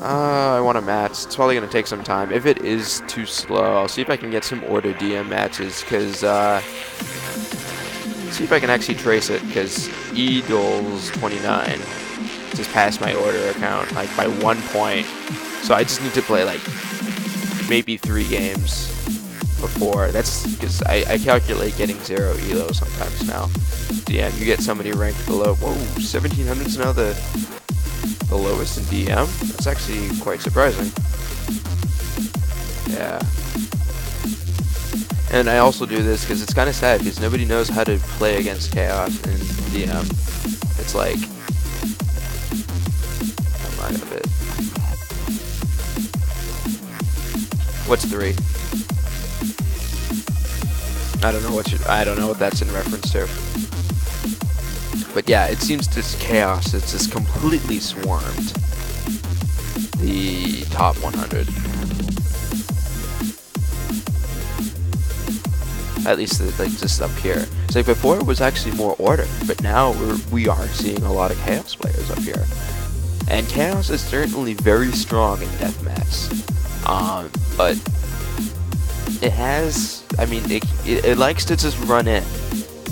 I want a match. It's probably going to take some time. If it is too slow, I'll see if I can get some order DM matches, because, see if I can actually trace it, because Eagles29 just passed my order account, like, by 1 point. So I just need to play, like, maybe 3 games before. That's because I calculate getting 0 elo sometimes now. DM, you get somebody ranked below, whoa, 1700 is now the lowest in DM. That's actually quite surprising. Yeah. And I also do this because it's kind of sad because nobody knows how to play against Chaos in DM. It's like, I'm not a bit. What's 3? I don't know what that's in reference to. But yeah, it seems this Chaos, it's just completely swarmed the top 100. At least like just up here. So like before it was actually more order, but now we are seeing a lot of Chaos players up here. And Chaos is certainly very strong in deathmatch. But it has, I mean, it likes to just run in.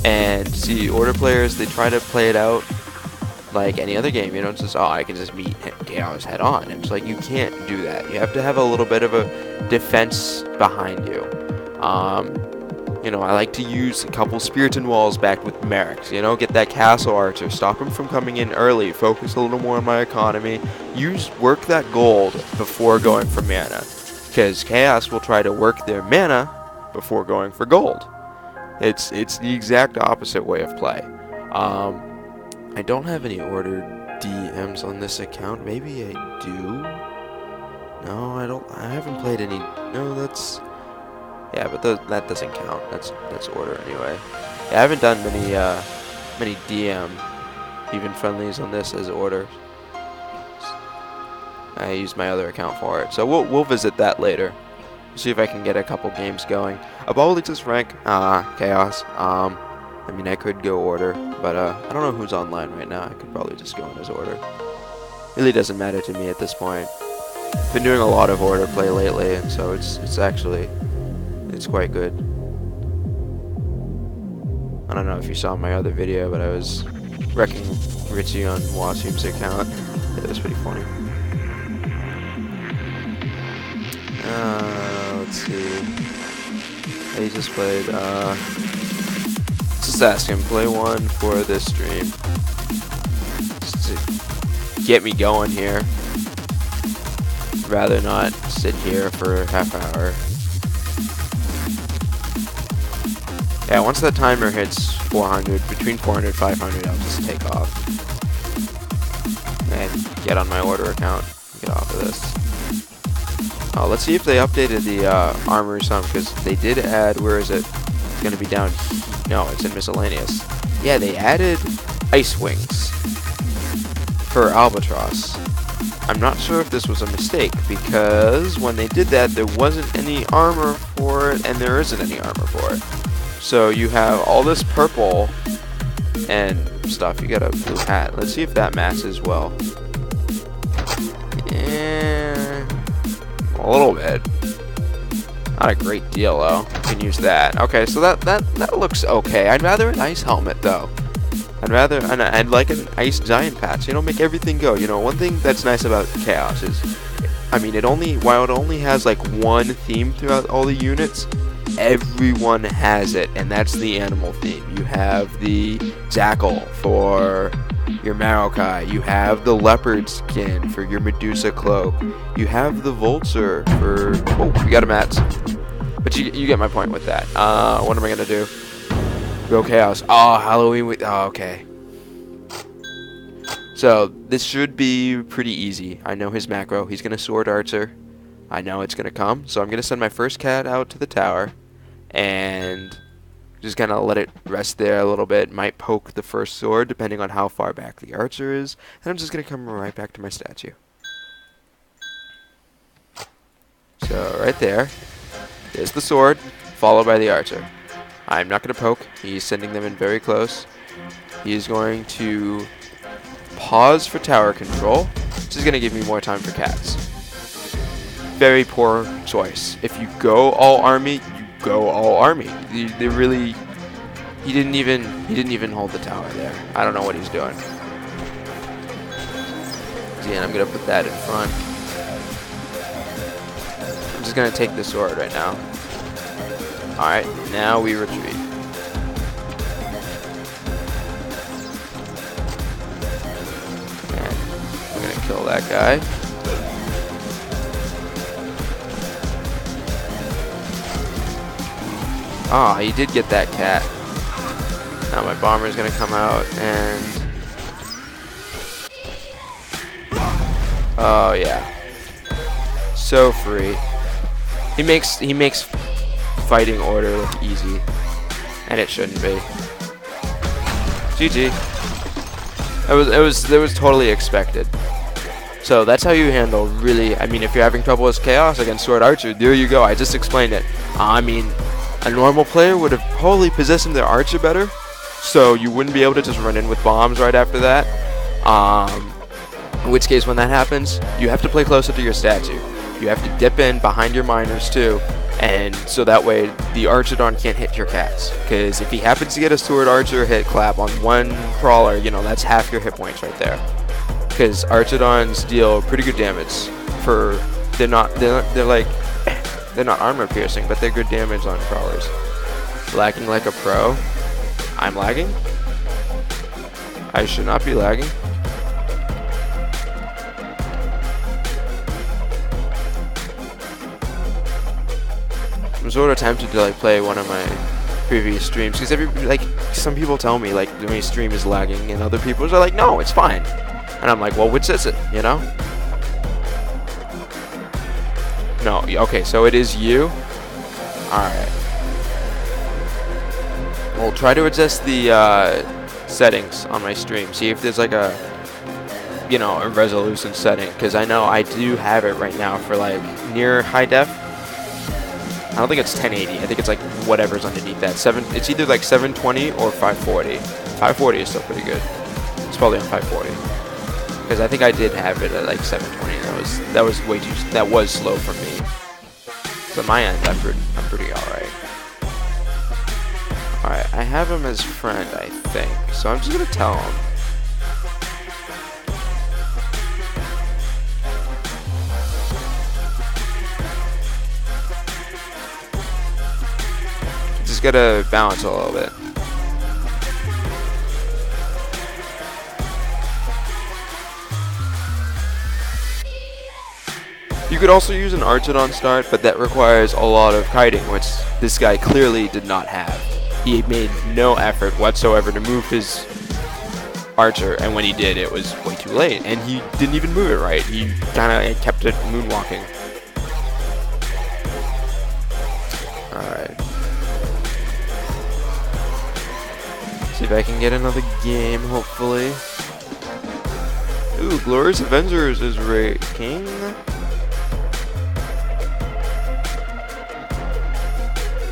And see, order players, they try to play it out like any other game. You know, it's just, oh, I can just meet Chaos head on. And it's like, you can't do that. You have to have a little bit of a defense behind you. You know, I like to use a couple Spiriton Walls back with Merrics. You know, get that Castle Archer, stop him from coming in early, focus a little more on my economy. Work that gold before going for mana. Because Chaos will try to work their mana before going for gold. It's the exact opposite way of play. I don't have any ordered DMs on this account. Maybe I do. No, I don't. I haven't played any. No, that's. Yeah, but that doesn't count. That's order anyway. Yeah, I haven't done many DM even friendlies on this as order. I used my other account for it, so we'll visit that later. See if I can get a couple games going. I'll probably just rank Chaos. I mean, I could go order, but I don't know who's online right now. I could probably just go in as order. Really doesn't matter to me at this point. Been doing a lot of order play lately, and so it's actually quite good. I don't know if you saw my other video, but I was wrecking Richie on Wasim's account. It was pretty funny. Let's see. He just played, just ask him, play one for this stream. Just to get me going here. Rather not sit here for half an hour. Yeah, once that timer hits 400, between 400 and 500, I'll just take off. And get on my order account. Get off of this. Let's see if they updated the armor or something, because they did add, where is it? It's going to be down, no, it's in miscellaneous. Yeah, they added ice wings for Albatross. I'm not sure if this was a mistake, because when they did that, there wasn't any armor for it, and there isn't any armor for it. So you have all this purple and stuff. You got a blue hat. Let's see if that matches well. Yeah, a little bit. Not a great deal though. You can use that. Okay, so that looks okay. I'd rather an ice helmet though. I'd like an ice giant patch. You know, make everything go. You know, one thing that's nice about Chaos is, I mean, while it only has like one theme throughout all the units, everyone has it, and that's the animal theme. You have the Jackal for your Maokai. You have the leopard skin for your Medusa cloak. You have the vulture for... Oh, we got a match. But you get my point with that. What am I going to do? Go Chaos. Oh, Halloween week. Oh, okay. So, this should be pretty easy. I know his macro. He's going to Sword Archer. I know it's going to come. So I'm going to send my first cat out to the tower. And just kind of let it rest there a little bit. Might poke the first sword, depending on how far back the archer is. And I'm just going to come right back to my statue. So, right there. There's the sword, followed by the archer. I'm not going to poke. He's sending them in very close. He's going to pause for tower control. This is gonna give me more time for cats. Very poor choice. If you go all army, you go all army. They really, he didn't even hold the tower there. I don't know what he's doing. And I'm gonna put that in front. I'm just gonna take the sword right now. Alright, now we retreat. And I'm gonna kill that guy. Ah, he did get that cat. Now my bomber's gonna come out and... Oh yeah. So free. He makes fighting order look easy. And it shouldn't be. GG. That was totally expected. So that's how you handle really, I mean, if you're having trouble with Chaos against Sword Archer, there you go. I just explained it. I mean, a normal player would have probably positioned their Archer better, so you wouldn't be able to just run in with bombs right after that. In which case, when that happens, you have to play closer to your statue. You have to dip in behind your miners too, and so that way the Archidon can't hit your cats. Because if he happens to get a Sword Archer hit clap on one crawler, you know, that's half your hit points right there. Because Archidons deal pretty good damage. They're not armor piercing, but they're good damage on crawlers. Lagging like a pro. I'm lagging? I should not be lagging. I'm sort of tempted to like play one of my previous streams because some people tell me like my stream is lagging and other people are like, no, it's fine. And I'm like, well, which is it, you know? No, okay, so it is you? Alright. We'll try to adjust the settings on my stream. See if there's like a, you know, a resolution setting. Because I know I do have it right now for like near high def. I don't think it's 1080. I think it's like whatever's underneath that. It's either like 720 or 540. 540 is still pretty good. It's probably on 540. Because I think I did have it at like 720. That was way too. That was slow for me. But my end, I'm pretty alright. Alright, I have him as friend, I think. So I'm just gonna tell him. Just gotta balance a little bit. You could also use an Archidon start, but that requires a lot of kiting, which this guy clearly did not have. He made no effort whatsoever to move his Archer, and when he did, it was way too late. And he didn't even move it right. He kind of kept it moonwalking. Alright. See if I can get another game, hopefully. Ooh, Glorious Avengers is ranking.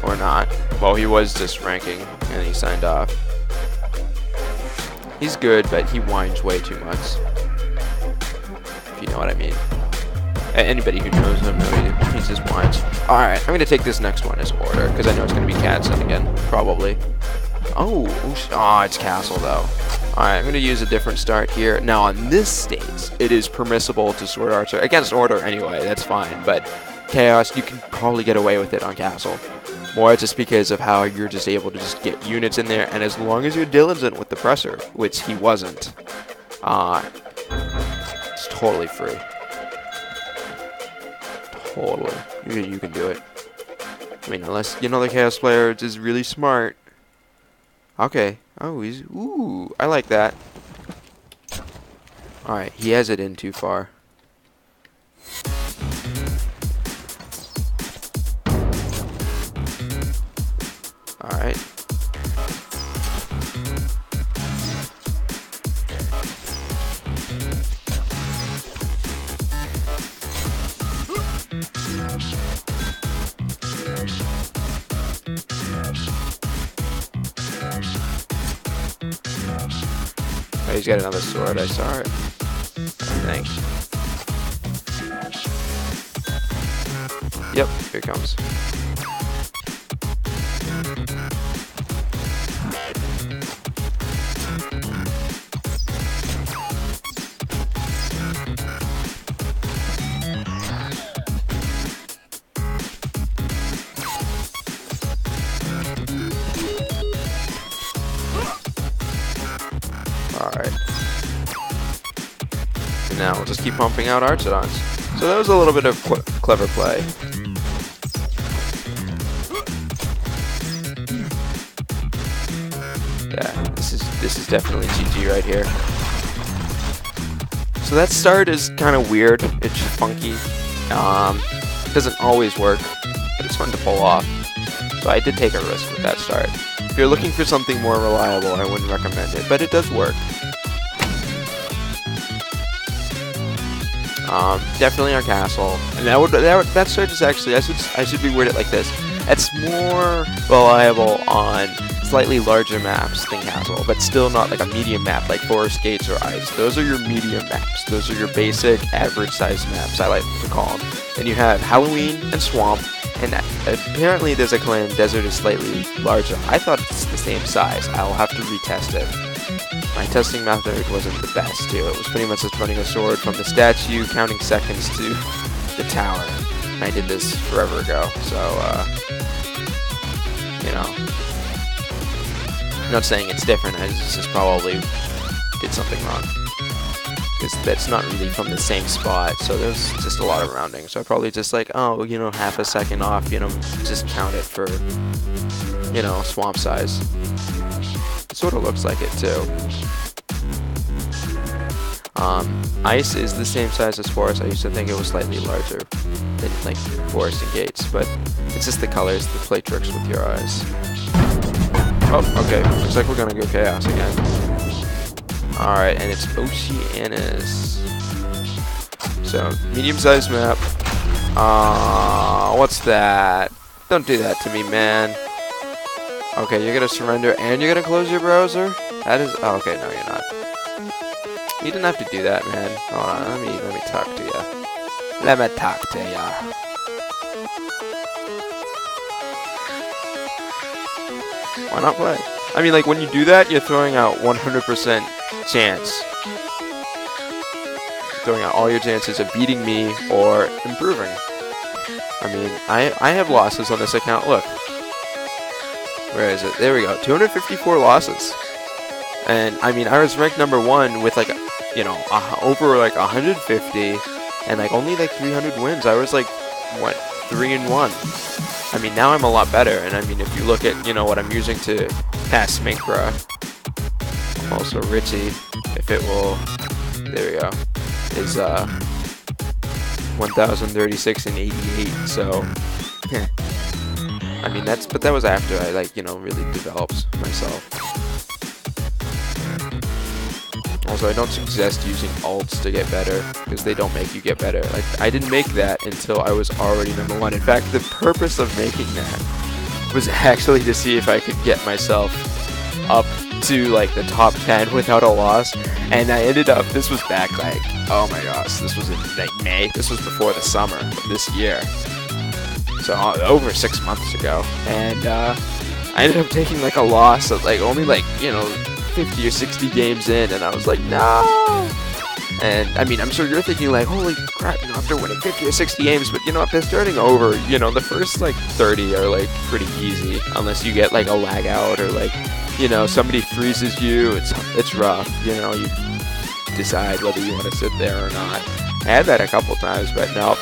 Or not. Well, he was just ranking, and he signed off. He's good, but he whines way too much. If you know what I mean. Anybody who knows him, he just whines. Alright, I'm going to take this next one as order, because I know it's going to be Catson again, probably. Oh, it's Castle, though. Alright, I'm going to use a different start here. Now, on this stage, it is permissible to Sword Archer. Against Order, anyway, that's fine, but Chaos, you can probably get away with it on Castle. More just because of how you're just able to just get units in there, and as long as you're diligent with the presser, which he wasn't, it's totally free. Totally. You can do it. I mean, unless, you know, the Chaos player is really smart. Okay. Oh, ooh, I like that. Alright, he has it in too far. Alright. Oh, he's got another sword, I saw it. I think. Yep, here it comes. Alright. Now we'll just keep pumping out Archidons. So that was a little bit of clever play. Yeah, this is definitely GG right here. So that start is kind of weird. It's funky. It doesn't always work, but it's fun to pull off. So I did take a risk with that start. If you're looking for something more reliable, I wouldn't recommend it, but it does work. Definitely our castle, and that start is actually, I should reword it like this. It's more reliable on slightly larger maps than castle, but still not like a medium map like forest gates or ice. Those are your medium maps. Those are your basic average size maps, I like to call them. Then you have Halloween and swamp, and apparently there's a claim desert is slightly larger. I thought it's the same size. I'll have to retest it. My testing method wasn't the best too. It was pretty much just running a sword from the statue, counting seconds to the tower. And I did this forever ago, so you know, I'm not saying it's different. I just probably did something wrong, because that's not really from the same spot. So there's just a lot of rounding. So I probably just like, oh, you know, half a second off. You know, just count it for, you know, swamp size. It sort of looks like it too. Ice is the same size as forest. I used to think it was slightly larger than like forest and gates, but it's just the colors that play tricks with your eyes. Oh, okay. Looks like we're gonna go chaos again. Alright, and it's Oceanus. So, medium-sized map. What's that? Don't do that to me, man. Okay, you're gonna surrender and you're gonna close your browser? That is, oh, okay, no, you're not. You didn't have to do that, man. Hold on, let me talk to ya. Let me talk to ya. Why not play? I mean, like, when you do that, you're throwing out 100% chance. You're throwing out all your chances of beating me or improving. I mean, I have losses on this account. Look. Where is it? There we go. 254 losses. And, I mean, I was ranked #1 with, like, you know, over, like, 150 and, like, only, like, 300 wins. I was, like, what, 3-1. I mean, now I'm a lot better. And, I mean, if you look at, you know, what I'm using to pass Minkra, also Richie, if it will, there we go, is, 1,036 and 88, so, I mean, but that was after I, like, you know, really developed myself. Also, I don't suggest using ults to get better, because they don't make you get better. Like, I didn't make that until I was already #1. In fact, the purpose of making that was actually to see if I could get myself up to, like, the top 10 without a loss. And I ended up, this was back, like, oh my gosh, this was in, like, May. This was before the summer of this year. So, over 6 months ago. And, I ended up taking, like, a loss of, like, only, like, you know, 50 or 60 games in, and I was like, no! And, I mean, I'm sure you're thinking, like, holy crap, you know, after winning 50 or 60 games, but, you know, after starting over, you know, the first, like, 30 are, like, pretty easy, unless you get, like, a lag out, or, like, you know, somebody freezes you, it's rough, you know, you decide whether you want to sit there or not. I had that a couple times, but no,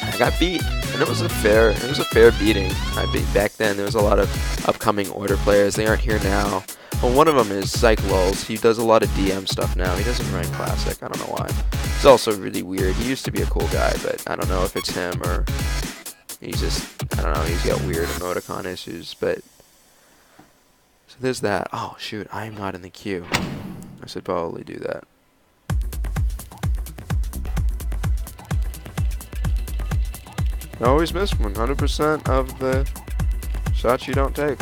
I got beat, and it was a fair beating. Back then, there was a lot of upcoming order players. They aren't here now. Well, one of them is Cyclols. He does a lot of DM stuff now. He doesn't rank Classic. I don't know why. He's also really weird. He used to be a cool guy, but I don't know if it's him or he's just, I don't know, he's got weird emoticon issues, but so there's that. Oh, shoot, I'm not in the queue. I should probably do that. I always miss 100% of the shots you don't take.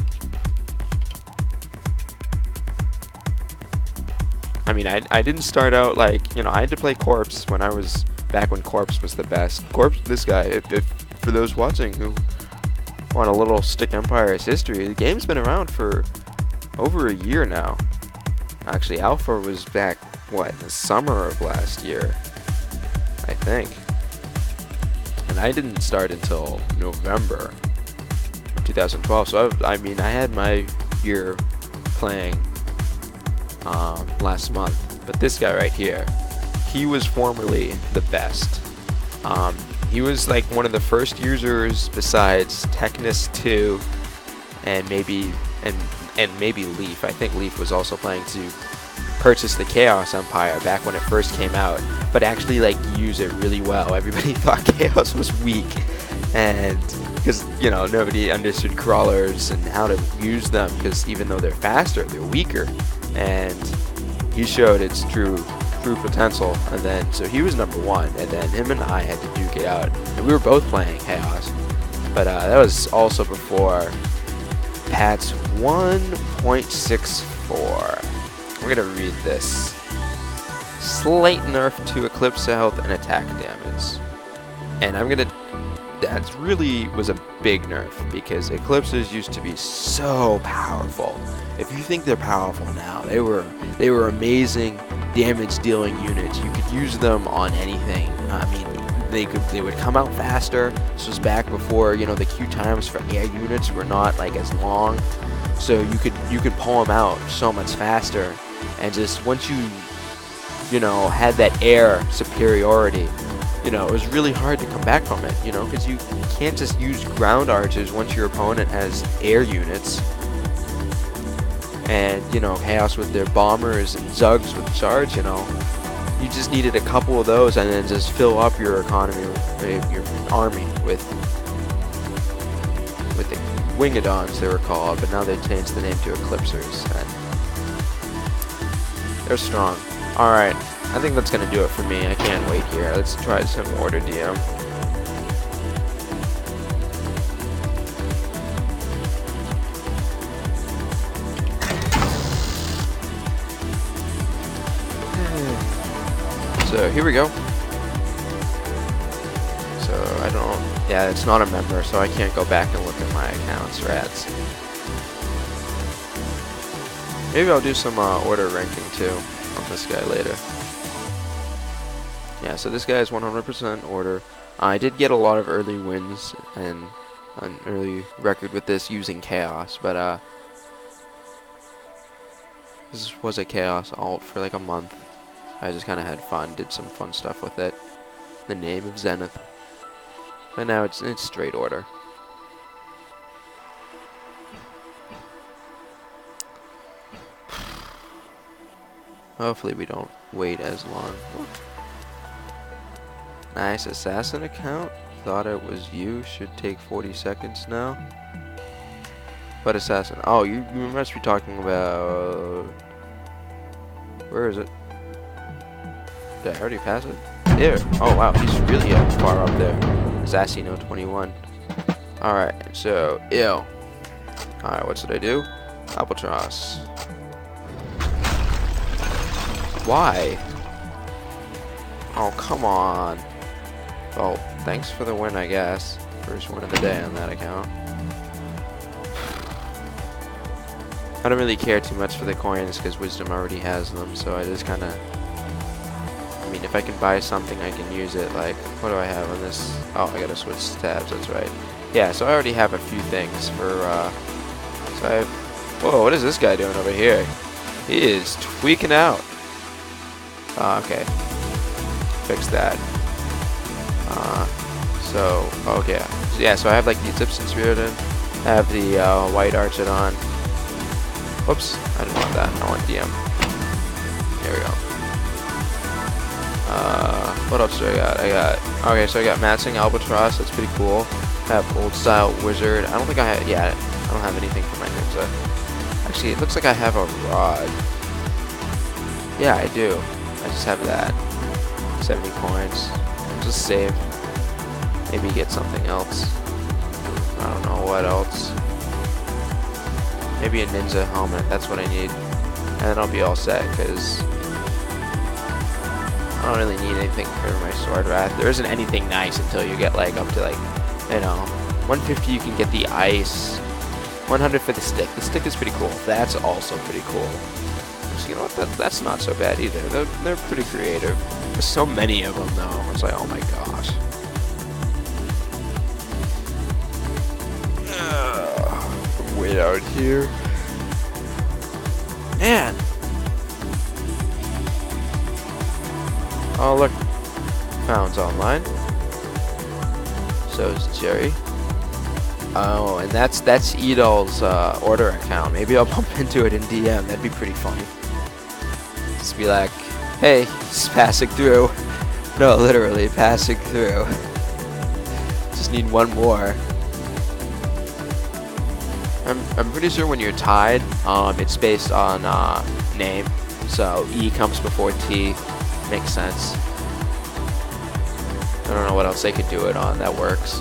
I mean, I didn't start out like, you know, I had to play Corpse when I was back when Corpse was the best. Corpse, this guy, if for those watching who want a little Stick Empire's history, the game's been around for over a year now. Actually, Alpha was back, what, in the summer of last year, I think. And I didn't start until November of 2012, so I mean, I had my year playing last month. But this guy right here, he was formerly the best. He was like one of the first users besides Technus 2 and maybe Leaf. I think Leaf was also playing to purchase the Chaos Empire back when it first came out, but actually like use it really well. Everybody thought Chaos was weak, and because nobody understood crawlers and how to use them, because even though they're faster, they're weaker, and he showed its true potential. And then so he was number 1, and then him and I had to duke it out, and we were both playing Chaos, but that was also before patch 1.64. We're gonna read this. Slight nerf to Eclipse health and attack damage. And that really was a big nerf, because Eclipses used to be so powerful. If you think they're powerful now, they were amazing damage dealing units. You could use them on anything. I mean, they would come out faster. This was back before, the queue times for air units were not like as long. So you could pull them out so much faster. And just once you had that air superiority, it was really hard to come back from it, because you can't just use ground archers once your opponent has air units. And, Chaos with their bombers and Zugs with charge, you just needed a couple of those and then just fill up your economy, your army with the Wingadons, they were called, but now they changed the name to Eclipsers. And they're strong. Alright, I think that's going to do it for me. I can't wait here. Let's try some Order DM. So here we go. So yeah, it's not a member, so I can't go back and look at my accounts, rats. Maybe I'll do some order ranking too on this guy later. Yeah, so this guy is 100% order. I did get a lot of early wins and an early record with this using Chaos, but this was a Chaos alt for like a month. I just kind of had fun, did some fun stuff with it. The name of Zenith. And now it's straight order. Hopefully we don't wait as long. Nice assassin account. Thought it was you. Should take 40 seconds now. What assassin? Oh, you must be talking about... Where is it? Did I already pass it? There. Oh wow, he's really far up there. Assassino 21. Alright, so, ew. Alright, what should I do? Albatross. Why? Oh, come on. Well, thanks for the win, I guess. First win of the day on that account. I don't really care too much for the coins because WyzDM already has them, so I just kind of... I mean, if I can buy something, I can use it. Like, what do I have on this? Oh, I gotta switch tabs, that's right. Yeah, so I already have a few things for, so I have... Whoa, what is this guy doing over here? He is tweaking out. Okay. Fix that. So, okay. So, yeah, so I have like the Egyptian Spirit in. I have the White Archer on. Whoops, I didn't want that. I want DM. There we go. What else do I got? Okay, so I got Matching Albatross. That's pretty cool. I have Old Style Wizard. I don't think I have, yeah, I don't have anything for my ninja. Actually, it looks like I have a Rod. Yeah, I do. I just have that. 70 coins. Just save. Maybe get something else. I don't know what else. Maybe a ninja helmet. That's what I need. And then I'll be all set, because I don't really need anything for my sword wrath. There isn't anything nice until you get like up to like You know, 150 you can get the ice. 100 for the stick. The stick is pretty cool. That's also pretty cool. So, you know what? That's not so bad either. They're pretty creative. There's so many of them though. It's like, oh my gosh. Way out here. Man. Oh look. Found's online. So is Jerry. Oh, and that's Edol's order account. Maybe I'll bump into it in DM. That'd be pretty funny. Just be like, hey, just passing through. No, literally passing through. Just need one more. I'm pretty sure when you're tied, it's based on name. So E comes before T. Makes sense. I don't know what else they could do it on. That works.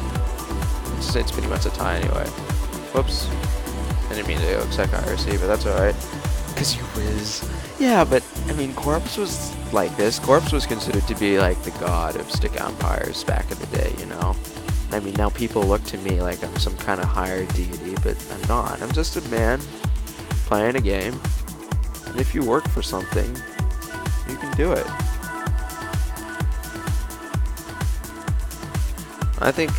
It's pretty much a tie anyway. Whoops. I didn't mean to go check IRC, but that's alright. Because you whiz. Yeah, but, I mean, Corpse was like this. Corpse was considered to be like the god of stick umpires back in the day, you know? I mean, now people look to me like I'm some kind of higher deity, but I'm not. I'm just a man playing a game. And if you work for something, you can do it. I think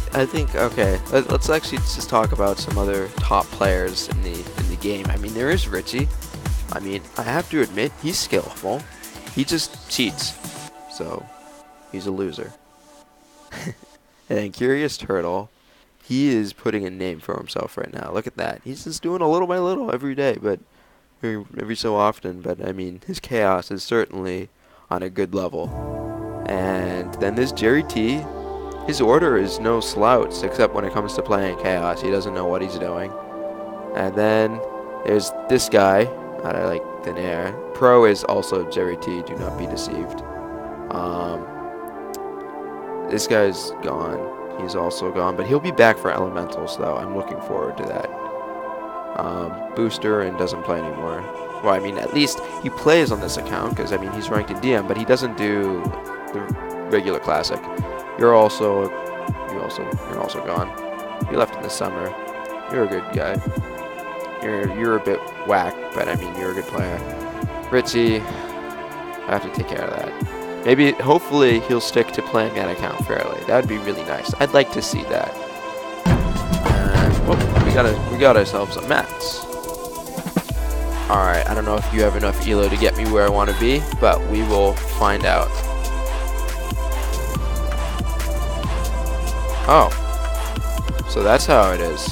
okay, let's actually just talk about some other top players in the game. I mean, there is Richie. I mean, I have to admit, he's skillful. He just cheats. So, he's a loser. And then Curious Turtle, he is putting a name for himself right now. Look at that. He's just doing a little by little every day, but every so often. But I mean, his chaos is certainly on a good level. And then there's Jerry T. His order is no slouch, except when it comes to playing chaos. He doesn't know what he's doing. And then there's this guy, out of like thin air. Pro is also Jerry T. Do not be deceived. This guy's gone. He's also gone, but he'll be back for Elementals, though. I'm looking forward to that. Booster and doesn't play anymore. Well, I mean, at least he plays on this account, because, I mean, he's ranked in DM, but he doesn't do the regular Classic. You're also gone. You left in the summer. You're a good guy. You're a bit whack, but I mean, you're a good player. Richie, I have to take care of that. Maybe, hopefully, he'll stick to playing that account fairly. That would be really nice. I'd like to see that. And, oh, we got ourselves a Mets. All right, I don't know if you have enough elo to get me where I want to be, but we will find out. Oh, so that's how it is.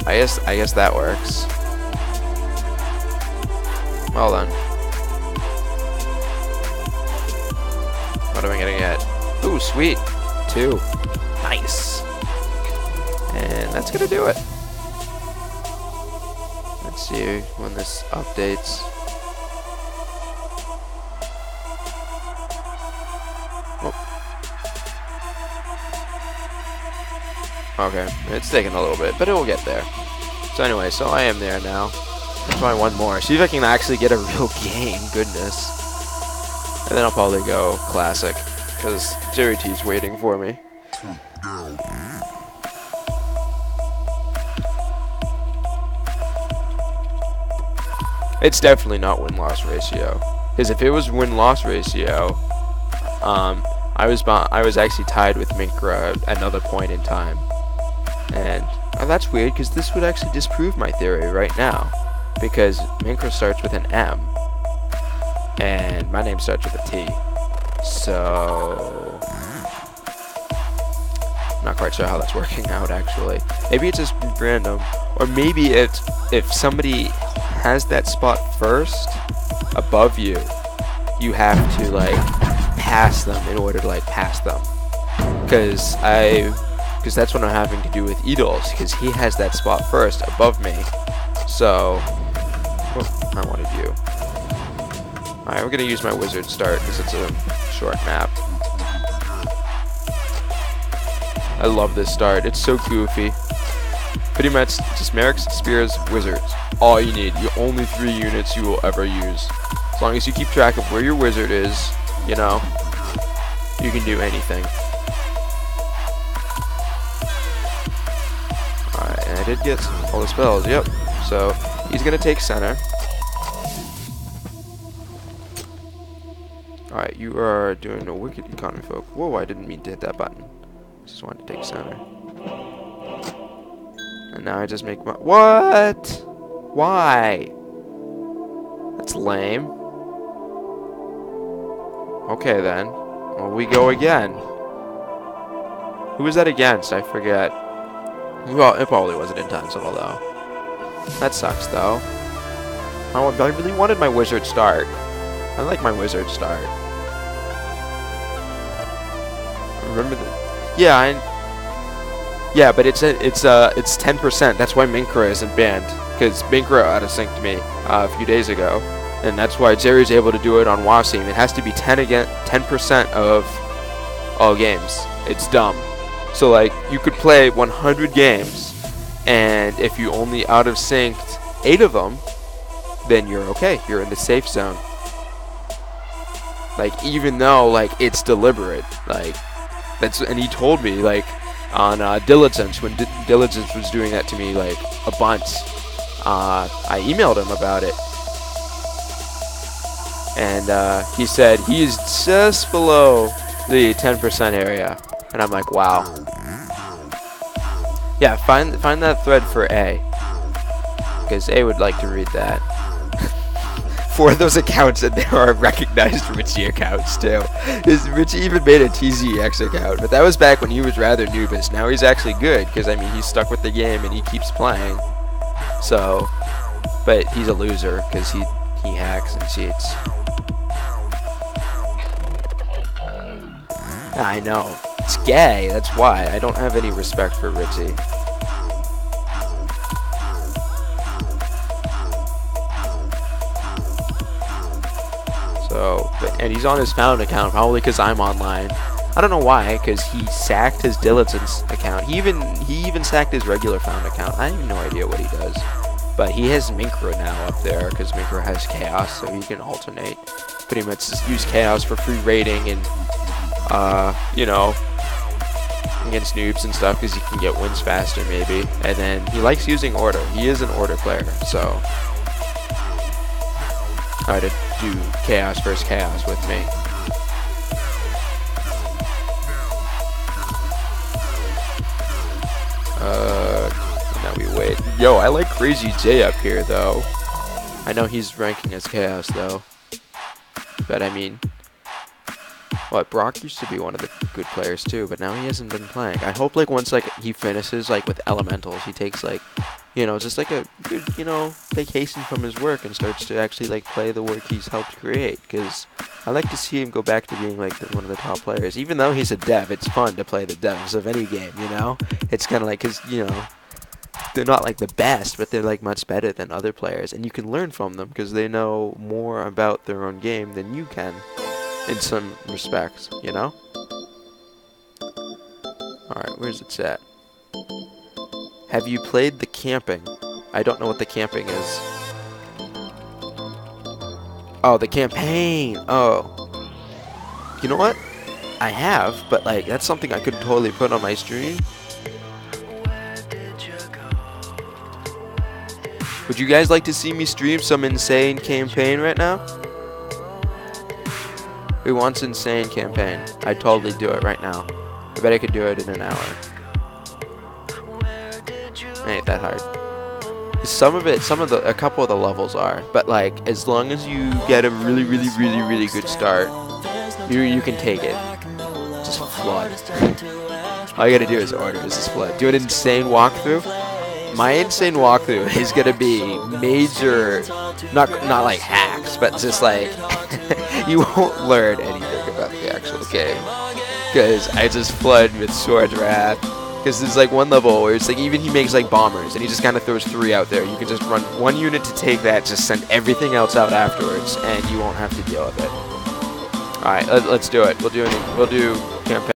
I guess that works. Well then, what am I gonna get? Ooh, sweet, 2, nice. And that's gonna do it. Let's see when this updates. Okay, it's taking a little bit, but it will get there. So anyway, so I am there now. That's why one more. See if I can actually get a real game. Goodness. And then I'll probably go Classic, because Jerry T's waiting for me. It's definitely not win-loss ratio. Because if it was win-loss ratio, I was actually tied with Minkra at another point in time. And that's weird, because this would actually disprove my theory right now. Because Minkra starts with an M. And my name starts with a T. So I'm not quite sure how that's working out, actually. Maybe it's just random. Or maybe it's if somebody has that spot first above you, you have to like pass them in order to like pass them. Because that's what I'm having to do with Edol's, because he has that spot first above me. So I wanted you. Alright, we're gonna use my wizard start because it's a short map. I love this start. It's so goofy. Pretty much just Merrick's, Spears, Wizards. All you need. You only 3 units you will ever use. As long as you keep track of where your wizard is, you know, you can do anything. did get all the spells, yep. So, he's gonna take center. Alright, you are doing a wicked economy folk. Whoa, I didn't mean to hit that button. Just wanted to take center. And now I just make my... What? Why? That's lame. Okay then. Well, we go again. Who was that against? I forget. Well, it probably wasn't Intensival though. That sucks though. I really wanted my wizard start. I like my wizard start. Remember that? Yeah, but it's 10%. That's why Minkra isn't banned, because Minkra out-of-synced me a few days ago, and that's why Jerry's able to do it on WyzDM. It has to be 10% of all games. It's dumb. So like you could play 100 games, and if you only out-of-synced 8 of them, then you're okay. You're in the safe zone. Like even though like it's deliberate, like that's, and he told me like on Diligence, when Diligence was doing that to me like a bunch. I emailed him about it, and he said he's just below the 10% area, and I'm like, wow. Yeah, find that thread for A, because A would like to read that. For those accounts, and there are recognized Richie accounts too. Richie even made a TZX account, but that was back when he was rather noobus. Now he's actually good, because I mean he's stuck with the game and he keeps playing. So, but he's a loser because he hacks and cheats. I know, it's gay. That's why I don't have any respect for Richie. So, and he's on his found account probably because I'm online. I don't know why, because he sacked his Diligence account. He even sacked his regular found account. I have no idea what he does. But he has Minkra now up there, because Minkra has Chaos, so he can alternate. Pretty much just use Chaos for free rating and, you know, against noobs and stuff, because he can get wins faster maybe. And then he likes using Order. He is an Order player, so try to do Chaos versus Chaos with me. Now we wait. Yo, I like Crazy J up here though. I know he's ranking as Chaos though, but I mean, what, Brock used to be one of the good players too, but now he hasn't been playing. I hope like once like he finishes like with Elementals, he takes like, you know, just like a good, you know, vacation from his work and starts to actually like play the work he's helped create, because I like to see him go back to being like one of the top players. Even though he's a dev, it's fun to play the devs of any game, you know? It's kind of like, because, you know, they're not like the best, but they're like much better than other players, and you can learn from them because they know more about their own game than you can in some respects, you know? Alright, where's it at? Have you played the camping? I don't know what the camping is. Oh, the campaign! Oh. You know what? I have, but like, that's something I could totally put on my stream. Would you guys like to see me stream some insane campaign right now? Who wants insane campaign? I'd totally do it right now. I bet I could do it in an hour. It ain't that hard. A couple of the levels are, but like, as long as you get a really good start, you can take it. Just flood. All you gotta do is order, just flood. Do an insane walkthrough. My insane walkthrough is gonna be major, not like hacks, but just like you won't learn anything about the actual game, because I just flood with Sword Wrath. Because there's like one level where it's like, even he makes like bombers and he just kind of throws 3 out there. You can just run 1 unit to take that, just send everything else out afterwards, and you won't have to deal with it. All right, let's do it. We'll do campaign.